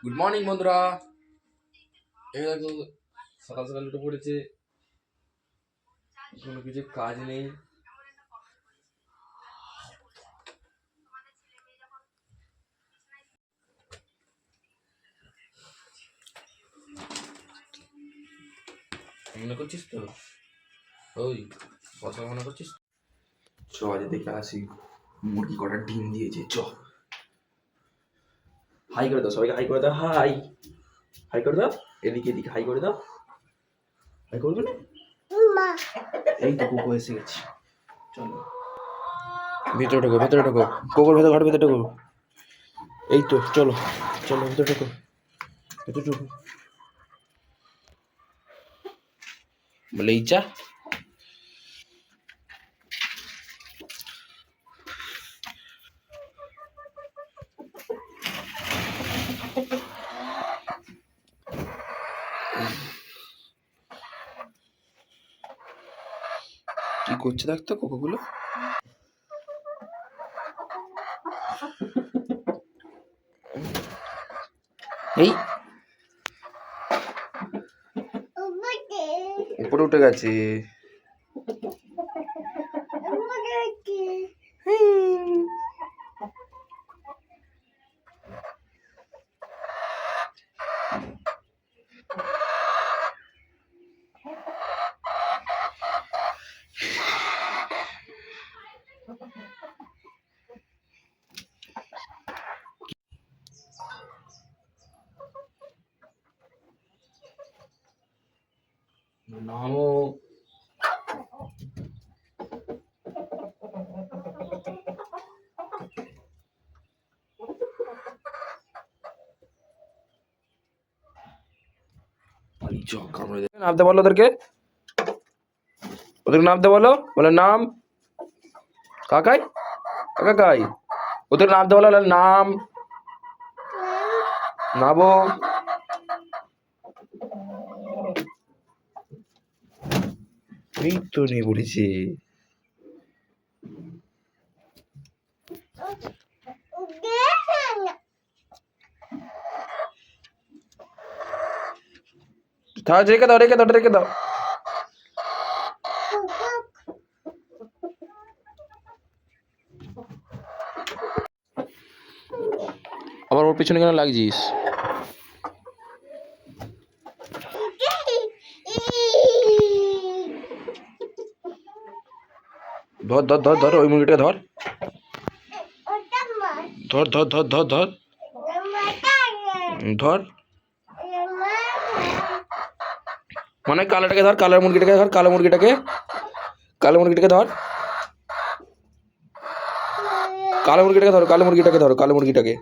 Good morning বন্ধুরা। এই দেখো সকাল সকাল উঠে পড়েছে, কোনো কিছু কাজ নেই। মনে করছিস তো ওই কথা মনে করছিস? চ আজ দেখে আসি মুরগি কটা ডিম দিয়েছে। চ হাই করে দাও, সবাইকে হাই করে দাও। হাই হাই করে দাও, এদিকে এদিকে হাই করে দাও। হাই করবে না? এই তো কুকু এসে গেছি। চলো ভিতরে ঢোকো, ভেতরে ঢোকো, কুকুর ভেতরে, ঘর ভেতরে ঢোকো। এই তো চলো চলো ভেতরে ঢোকো, ভেতরে ঢোকো। বলে ইচ্ছা কি করছে দেখ তো কোকোগুলো। এই উপরে উঠে গেছে। নামো নামতে বলো ওদেরকে, ওদেরকে নামতে বলো। বলে নাম কাকাই, কাকাই। ওদের নামতে বলো, নাম নাবো। এই তো নিয়ে পড়েছে। রেখে দাও, রেখে দাও, রেখে দাও। আবার ওর পিছনে কেন লাগছিস? ধর ধর ধর ধর, ওই মুরগিটা ধর ধর ধর ধর ধর ধর ধর। মানে কালোটাকে ধর, কালো মুরগিটাকে ধর, কালো মুরগিটাকে, কালো মুরগিটাকে ধর, কালো মুরগিটাকে ধরো, কালো মুরগিটাকে ধরো, কালো মুরগিটাকে।